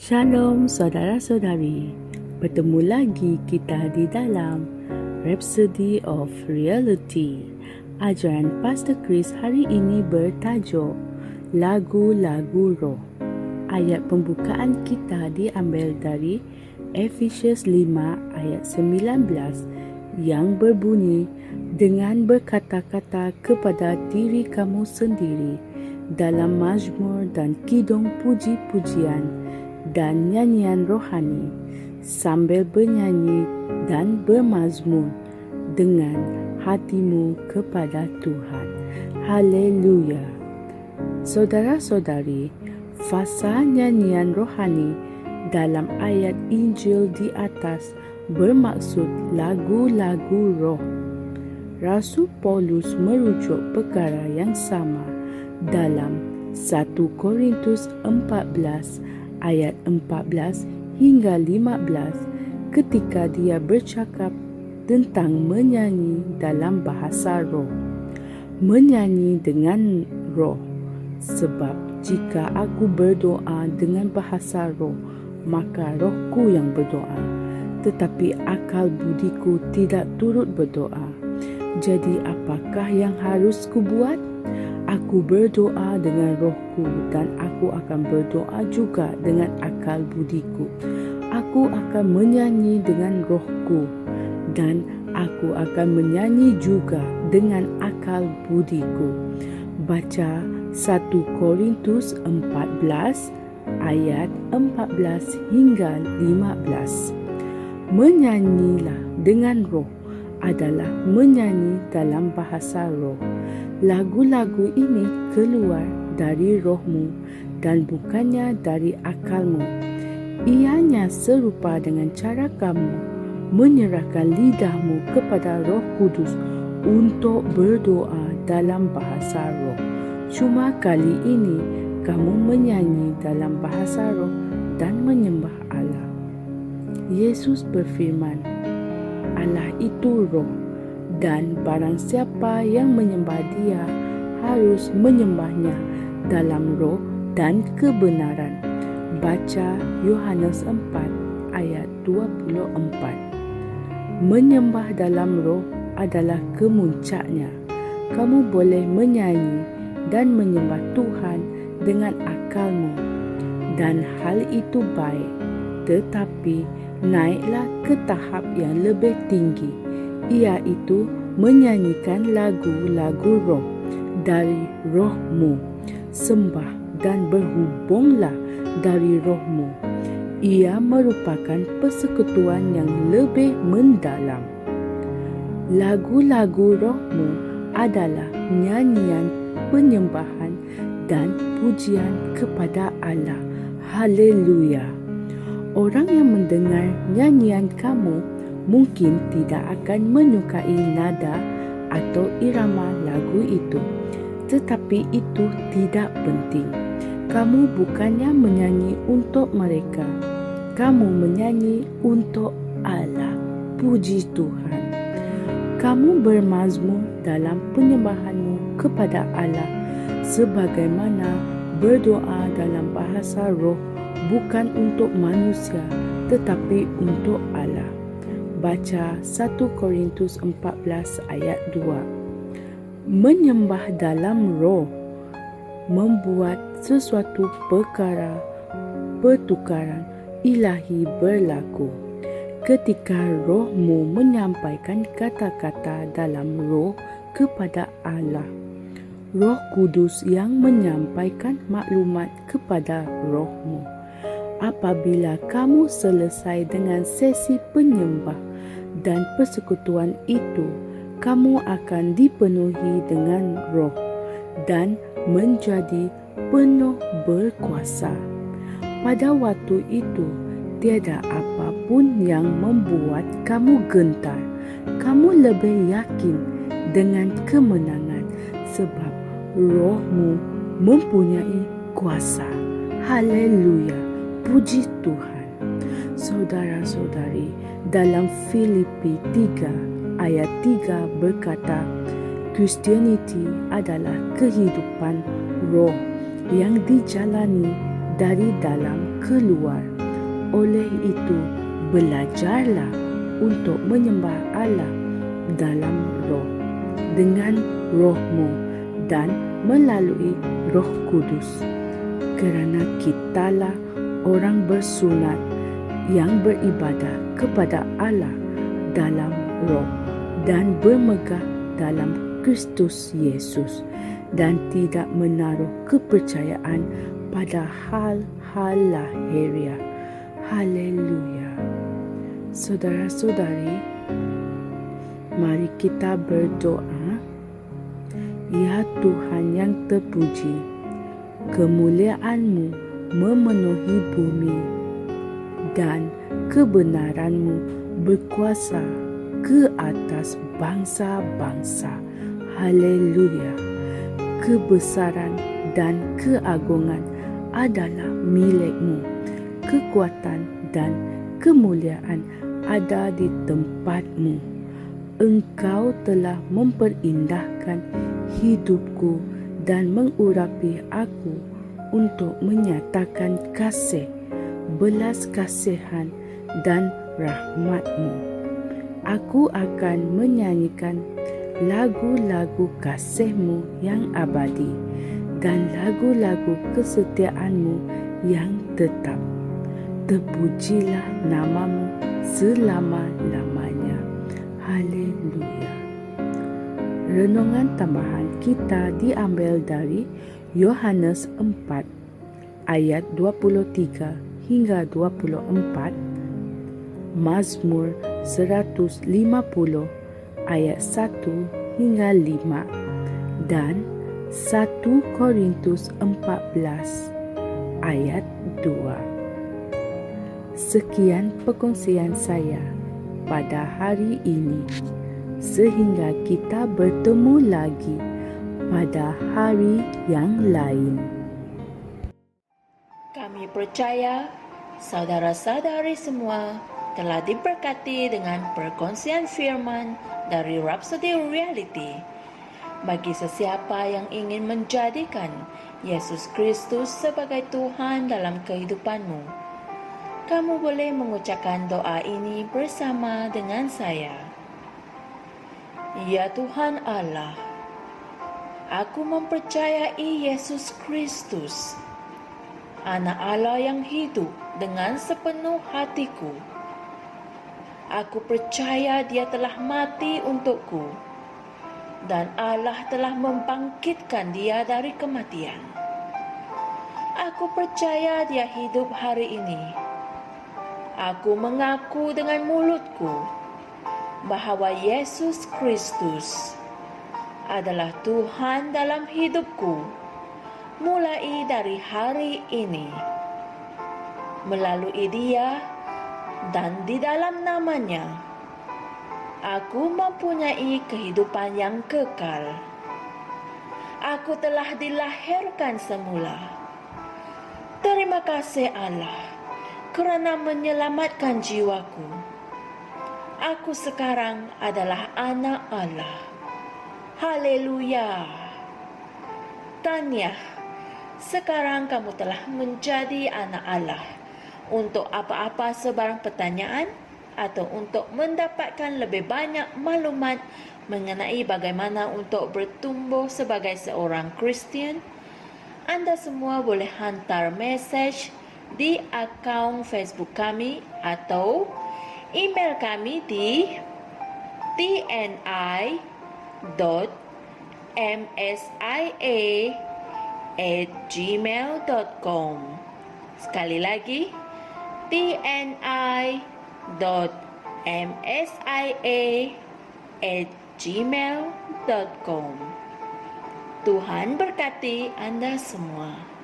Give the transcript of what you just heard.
Shalom saudara-saudari, bertemu lagi kita di dalam Rhapsody of Reality. Ajaran Pastor Chris hari ini bertajuk Lagu-Lagu Roh. Ayat pembukaan kita diambil dari Efesius 5 ayat 19 yang berbunyi, dengan berkata-kata kepada diri kamu sendiri dalam mazmur dan kidung puji-pujian dan nyanyian rohani sambil bernyanyi dan bermazmur dengan hatimu kepada Tuhan. Haleluya. Saudara-saudari, fasa nyanyian rohani dalam ayat Injil di atas bermaksud lagu-lagu roh. Rasul Paulus merujuk perkara yang sama dalam 1 Korintus 14 ayat 14 hingga 15 ketika dia bercakap tentang menyanyi dalam bahasa roh. Menyanyi dengan roh, sebab jika aku berdoa dengan bahasa roh, maka rohku yang berdoa, tetapi akal budiku tidak turut berdoa. Jadi apakah yang harus kubuat? Aku berdoa dengan rohku dan aku akan berdoa juga dengan akal budiku. Aku akan menyanyi dengan rohku dan aku akan menyanyi juga dengan akal budiku. Baca 1 Korintus 14 ayat 14 hingga 15. Menyanyilah dengan roh adalah menyanyi dalam bahasa roh. Lagu-lagu ini keluar dari rohmu dan bukannya dari akalmu. Ianya serupa dengan cara kamu menyerahkan lidahmu kepada Roh Kudus untuk berdoa dalam bahasa roh. Cuma kali ini kamu menyanyi dalam bahasa roh dan menyembah Allah. Yesus berfirman, Allah itu roh, dan barang siapa yang menyembah dia harus menyembahnya dalam roh dan kebenaran. Baca Yohanes 4 ayat 24. Menyembah dalam roh adalah kemuncaknya. Kamu boleh menyanyi dan menyembah Tuhan dengan akalmu, dan hal itu baik, tetapi naiklah ke tahap yang lebih tinggi, iaitu menyanyikan lagu-lagu roh dari rohmu. Sembah dan berhubunglah dari rohmu. Ia merupakan persekutuan yang lebih mendalam. Lagu-lagu rohmu adalah nyanyian penyembahan dan pujian kepada Allah. Haleluya. Orang yang mendengar nyanyian kamu mungkin tidak akan menyukai nada atau irama lagu itu, tetapi itu tidak penting. Kamu bukannya menyanyi untuk mereka, kamu menyanyi untuk Allah. Puji Tuhan. Kamu bermazmur dalam penyembahanmu kepada Allah, sebagaimana berdoa dalam bahasa roh, bukan untuk manusia, tetapi untuk Allah. Baca 1 Korintus 14 ayat 2. Menyembah dalam roh membuat sesuatu pertukaran ilahi berlaku. Ketika rohmu menyampaikan kata-kata dalam roh kepada Allah, Roh Kudus yang menyampaikan maklumat kepada rohmu. Apabila kamu selesai dengan sesi penyembah dan persekutuan itu, kamu akan dipenuhi dengan roh dan menjadi penuh berkuasa. Pada waktu itu, tiada apapun yang membuat kamu gentar. Kamu lebih yakin dengan kemenangan sebab rohmu mempunyai kuasa. Haleluya. Puji Tuhan. Saudara-saudari, dalam Filipi 3 ayat 3 berkata, Christianity adalah kehidupan roh yang dijalani dari dalam keluar. Oleh itu, belajarlah untuk menyembah Allah dalam roh, dengan rohmu dan melalui Roh Kudus. Kerana kitalah orang bersunat yang beribadah kepada Allah dalam roh dan bermegah dalam Kristus Yesus, dan tidak menaruh kepercayaan pada hal-hal lahiriah. Haleluya. Saudara-saudari, mari kita berdoa. Ya Tuhan yang terpuji, kemuliaan-Mu memenuhi bumi dan kebenaran-Mu berkuasa ke atas bangsa-bangsa. Haleluya. Kebesaran dan keagungan adalah milik-Mu. Kekuatan dan kemuliaan ada di tempat-Mu. Engkau telah memperindahkan hidupku dan mengurapi aku untuk menyatakan kasih, belas kasihan dan rahmat-Mu. Aku akan menyanyikan lagu-lagu kasih-Mu yang abadi dan lagu-lagu kesetiaan-Mu yang tetap. Terpujilah nama-Mu selama-lamanya. Haleluya. Renungan tambahan kita diambil dari Yohanes 4 ayat 23 hingga 24, Mazmur 150 ayat 1 hingga 5, dan 1 Korintus 14 ayat 2. Sekian perkongsian saya pada hari ini, sehingga kita bertemu lagi pada hari yang lain. Kami percaya saudara-saudari semua telah diberkati dengan perkongsian firman dari Rhapsody Reality. Bagi sesiapa yang ingin menjadikan Yesus Kristus sebagai Tuhan dalam kehidupanmu, kamu boleh mengucapkan doa ini bersama dengan saya. Ya Tuhan Allah, aku mempercayai Yesus Kristus, Anak Allah yang hidup dengan sepenuh hatiku. Aku percaya Dia telah mati untukku, dan Allah telah membangkitkan Dia dari kematian. Aku percaya Dia hidup hari ini. Aku mengaku dengan mulutku bahawa Yesus Kristus adalah Tuhan dalam hidupku mulai dari hari ini. Melalui Dia dan di dalam nama-Nya, aku mempunyai kehidupan yang kekal. Aku telah dilahirkan semula. Terima kasih Allah kerana menyelamatkan jiwaku. Aku sekarang adalah anak Allah. Haleluya. Tahniah, sekarang kamu telah menjadi anak Allah. Untuk apa-apa sebarang pertanyaan atau untuk mendapatkan lebih banyak maklumat mengenai bagaimana untuk bertumbuh sebagai seorang Kristian, anda semua boleh hantar mesej di akaun Facebook kami atau email kami di tni.msia@gmail.com. Sekali lagi, tni.msia@gmail.com. Tuhan berkati anda semua.